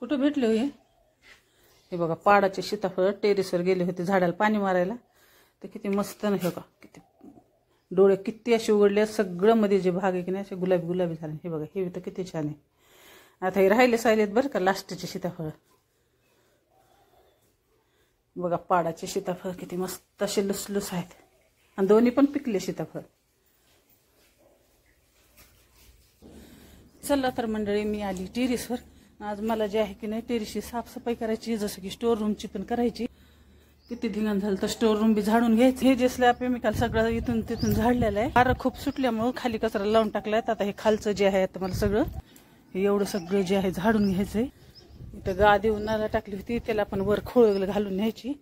कुठं भेटले हो हे बघा, पाडाचे सीताफळ. टेरेसवर गेले होते झाडाला पाणी मारायला, तर किती मस्त ना. हे बघा किती डोळे किती असे उघडले, सगळं मध्ये जे भाग आहे की नाही असे गुलाबी गुलाबी झाले. हे बघा, हे तर किती छान आहे. आता हे राहिले सायलेत बरं का लास्टचे सीताफळ. बघा पाडाचे सीताफळ किती मस्त असे लुसलुस आहेत, आणि दोन्ही पण पिकले सीताफळ. चला तर मंडळी, मी आली टेरेसवर. आज मला जे आहे की नाही टेरेसची साफसफाई करायची, जसं की स्टोर रूमची पण करायची. किती धिंगाण झालं तर स्टोर रूम बी झाडून घ्यायचं. हे जे स्लॅब आहे मी काल सगळं इथून तिथून झाडलेलं आहे. वारं खूप सुटल्यामुळं खाली कचरा लावून टाकलाय. आता हे खालचं जे आहे आता मला सगळं हे एवढं सगळं जे आहे झाडून घ्यायचंय. इथं गादी उन्हाला टाकली होती, त्याला पण वर खोळ घालून न्यायची,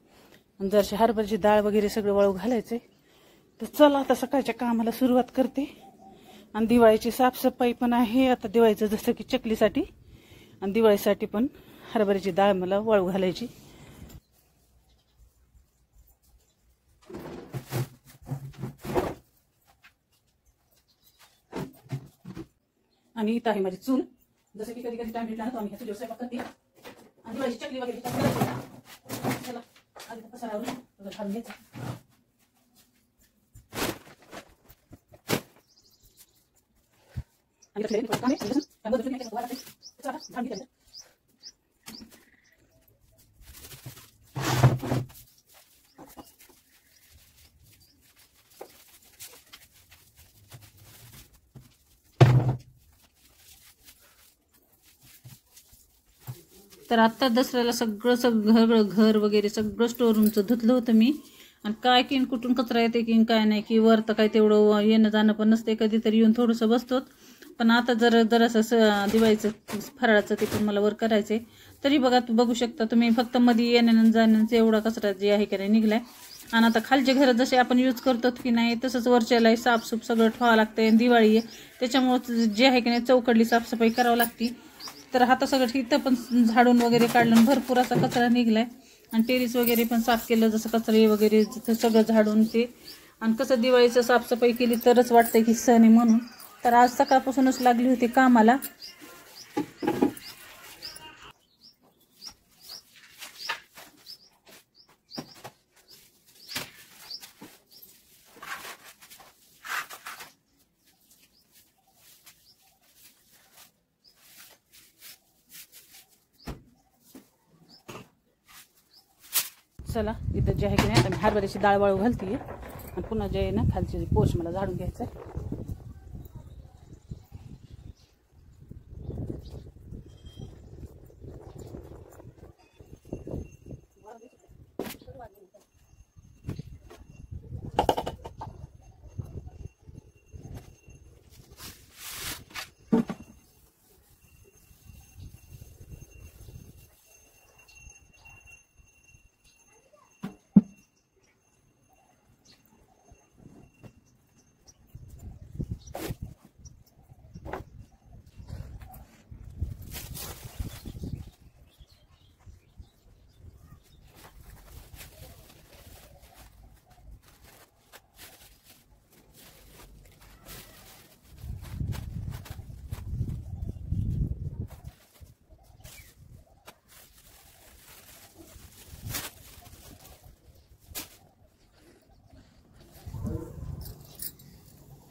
आणि जरशी हरभऱ्याची डाळ वगैरे सगळं वाळू घालायचंय. तर चला आता सकाळच्या कामाला सुरुवात करते. आणि दिवाळीची साफसफाई पण आहे आता. दिवाळीचं जसं की चकलीसाठी आणि दिवाळीसाठी पण हरभऱ्याची डाळ मला वाळू घालायची. आणि इथं आहे माझी चूल. जसं की कधी कधी टाइम भेटला तो आम्ही ह्या चुलीवर स्वयंपाक करते. आणि दिवाळीची चकली वगैरे चला आधी पसारावरून घालून घ्यायचं. तर आत्ता दसऱ्याला सगळं घर वगैरे सगळं स्टोर रूमचं धुतलं होतं मी. आणि काय की कुठून कचरा येते की काय नाही की वर तर काय तेवढं येणं जाणं पण नसते. कधीतरी येऊन थोडंसं बसतो. पण आता जरासं दिवाळीचं फराळाचं ते पण मला वर करायचंय. तरी बघा बघू शकता तुम्ही, फक्त मध्ये येण्यानं जाण्याचं एवढा कचरा जे आहे की नाही निघलाय. आणि आता खालचे घर जसे आपण यूज करतो की नाही तसंच वरच्याला साफसूफ सगळं ठेवावं लागतंय. दिवाळी आहे त्याच्यामुळं जे आहे की नाही चौकडली साफसफाई करावं लागते. तर आता सगळं इथं पण झाडून वगैरे काढलं, भरपूर असा कचरा निघलाय. आणि टेरेस वगैरे पण साफ केलं, जसं कचरे वगैरे सगळं झाडून ते. आणि कसं दिवाळीचं साफसफाई केली तरच वाटतंय की सण आहे म्हणून. तर आज सकाळपासूनच लागली होती कामाला. चला इथं जे आहे की नाही आता मी हरभऱ्याची डाळ वाळू घालते. आणि पुन्हा जे आहे ना खालचे पोष मला झाडून घ्यायचं आहे.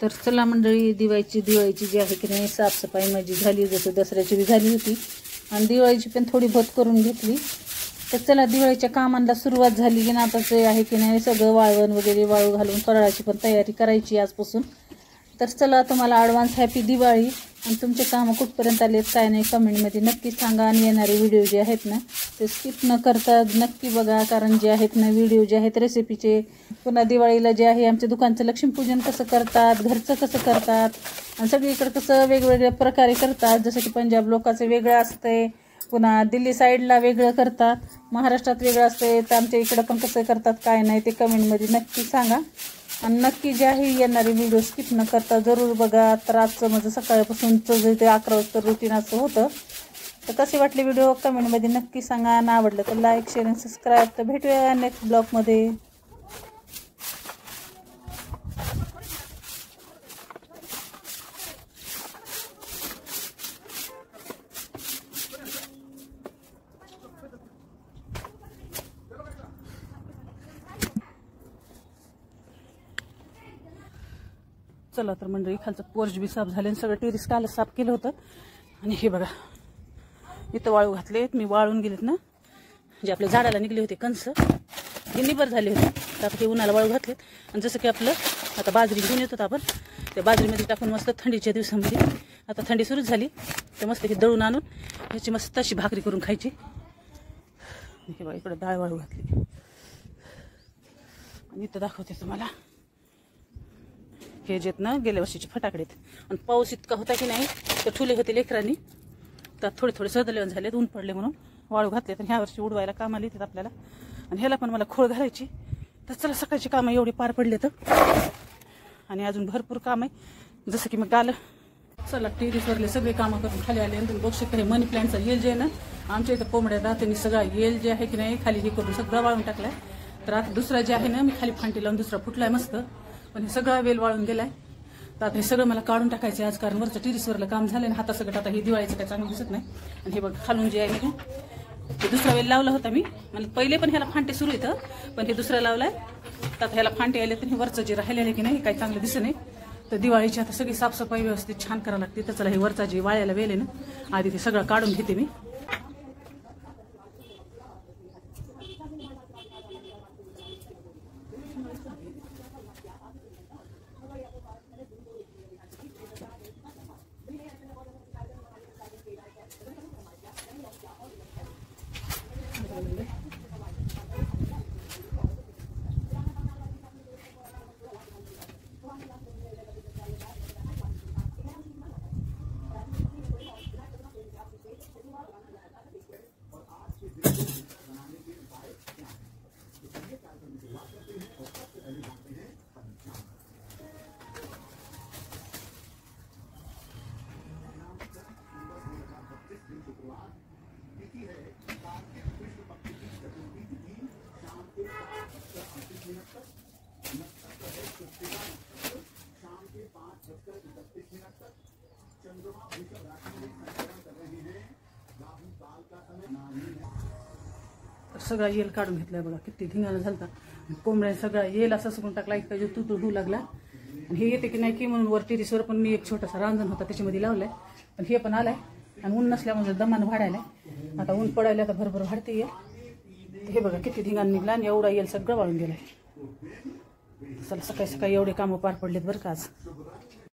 तर चला मंडळी, दिवाळीची जी आहे की नाही साफसफाई माझी झाली, जसं दसऱ्याची बी झाली होती. आणि दिवाळीची पण थोडी बहुत करून घेतली. तर चला दिवाळीच्या कामांना सुरुवात झाली की ना. आता जे आहे की नाही सगळं वाळवण वगैरे वाळू घालून फराळाची पण तयारी करायची आजपासून. तर चला तुम्हाला ॲडव्हान्स हॅपी दिवाळी. आणि तुमचे कामं कुठपर्यंत आलेत काय नाही कमेंटमध्ये नक्की सांगा. आणि येणारे व्हिडिओ जे आहेत ना ते स्किप न करता नक्की बघा, कारण जे आहेत ना व्हिडिओ जे आहेत रेसिपीचे. पुन्हा दिवाळीला जे आहे आमच्या दुकानचं लक्ष्मीपूजन कसं करतात, घरचं कसं करतात, आणि सगळीकडे कसं वेगवेगळ्या प्रकारे करतात. जसं की पंजाब लोकांचं वेगळं असतंय, पुन्हा दिल्ली साईडला वेगळं करतात, महाराष्ट्रात वेगळं असतंय. तर आमच्या इकडं पण कसं करतात काय नाही ते कमेंटमध्ये नक्की सांगा. आणि नक्की जे आहे येणारे व्हिडिओ स्किप न करता जरूर बघा. तर आजचं माझं सकाळपासूनचं जे ते 11 वाजता रुटीन असं होतं. तर कसे वाटले व्हिडिओ कमेंटमध्ये नक्की सांगा. आणि आवडलं तर लाईक शेअर आणि सबस्क्राईब. तर भेटूया नेक्स्ट ब्लॉगमध्ये. चला तर मंडळी, खालचं पोर्च बी साफ झाले आणि सगळं टेरिस कालच साफ केलं होतं. आणि हे बघा इथं वाळू घातलेत मी, वाळून गेलेत ना, जे आपल्या झाडाला निघले होते कंस हे निबर झाले होते. तर आता ते उन्हाला वाळू घातलेत. आणि जसं की आपलं आता बाजरी घेऊन येत होतं आपण, त्या बाजरीमध्ये टाकून मस्त थंडीच्या दिवसामध्ये, आता थंडी सुरूच झाली तर मस्त हे दळून आणून ह्याची मस्त अशी भाकरी करून खायची. हे बघा इकडं डाळ वाळू घातली. आणि इथं दाखवते तुम्हाला हे जेत ना गेल्या वर्षीचे फटाकडेत. आणि पाऊस इतका होता की नाही, तर ठुले होते लेकरांनी, तर थोडे थोडे सदलेवन झालेत, ऊन पडले म्हणून वाळू घातले. तर ह्या वर्षी उडवायला कामाला येतात आपल्याला. आणि ह्याला पण मला खोळ घालायची. तर चला सकाळची कामं एवढी पार पडले तर, आणि अजून भरपूर काम आहे. जसं की मग काल चला टेरिसवरले सगळे कामं करून खाली आले. आणि तुम्ही बघू शकता हे मनी प्लॅन्टचा येल जे आहे ना, आमच्या इथं कोंबड्या राहते सगळा येल जे आहे की नाही खाली हे करून सगळं वाळून टाकलाय. तर आता दुसरा जे आहे ना, मी खाली फांटी लावून दुसरा फुटलाय मस्त, पण हे सगळा वेल वाळून गेलाय. तर आता हे सगळं मला काढून टाकायचं आज, कारण वरचं टेरिसवरलं काम झालं ना, हाता सगळं आता हे दिवाळीचं काय चांगलं दिसत नाही. आणि हे बघ खालून जे आहे ते दुसरा वेल लावला होता मी, म्हणजे पहिले पण ह्याला फांटे सुरू येतं, पण हे दुसरा लावलाय. तर आता ह्याला फांटे आले तर हे वरचं जे राहिलेलं की नाही काही चांगलं दिसत नाही. तर दिवाळीची आता सगळी साफसफाई व्यवस्थित छान करावं लागते. तर चला हे वरचा जे वाळ्याला वेल आहे ना, आधी ते सगळं काढून घेते मी. तर सगळा येल काढून घेतलाय बघा, किती धिंगाणा झालता. कोंबड्याने सगळा येल असा सुकून टाकला, एक जो तू होऊ लागला. आणि हे येते की नाही की म्हणून वर टेरिसवर पण मी एक छोटासा रांजण होता त्याच्यामध्ये लावलाय, पण हे पण आलाय. आणि ऊन नसल्यामुळे दमानं वाढायलाय. आता ऊन पडायला आता भरभर वाढते. हे बघा किती धिंगाण निघला आणि एवढा येल सगळं वाळून गेलाय. चला सकाळी सकाळी एवढे कामं पार पडलेत बरं का आज.